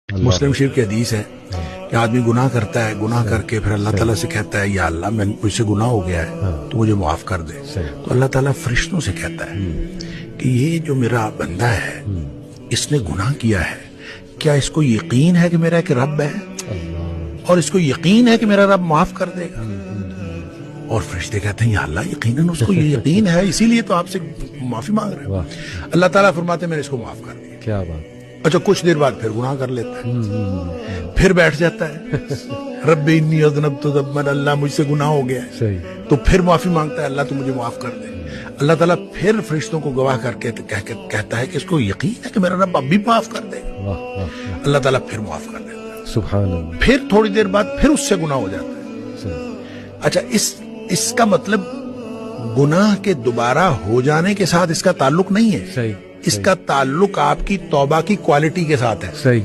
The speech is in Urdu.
مسلم شریف کی حدیث ہے کہ آدمی گناہ کرتا ہے، گناہ کر کے پھر اللہ تعالیٰ سے کہتا ہے یا اللہ میں مجھ سے گناہ ہو گیا ہے تو مجھے معاف کر دے، تو اللہ تعالیٰ فرشتوں سے کہتا ہے کہ یہ جو میرا بندہ ہے اس نے گناہ کیا ہے، کیا اس کو یقین ہے کہ میرا ایک رب ہے اور اس کو یقین ہے کہ میرا رب معاف کر دے گا؟ اور فرشتے کہتے ہیں یا اللہ یقیناً اس کو یہ یقین ہے، اسی لیے تو آپ سے معافی مانگ رہے ہیں۔ اللہ تعالیٰ فرماتے ہیں میں نے اس کو معاف کر دیا۔ کیا بات! اچھا کچھ دیر بعد پھر گناہ کر لیتا ہے، پھر بیٹھ جاتا ہے، رب انی اذنبت ذنبا، اللہ مجھ سے گناہ ہو گیا ہے، صحیح، تو پھر معافی مانگتا ہے اللہ تو مجھے معاف کر دے۔ اللہ تعالیٰ پھر فرشتوں کو گواہ کر کے کہتا ہے کہ اس کو یقین ہے کہ میرا رب اب بھی معاف کر دے گا۔ واہ واہ، اللہ تعالیٰ پھر معاف کر دیتا ہے، سبحان اللہ، پھر تھوڑی دیر بعد پھر اس سے گناہ ہو جاتا ہے۔ صحیح، اچھا اس کا مطلب گناہ کے دوبارہ ہو جانے کے ساتھ اس کا تعلق نہیں ہے، صحیح، اس کا تعلق آپ کی توبہ کی کوالٹی کے ساتھ ہے۔ صحیح،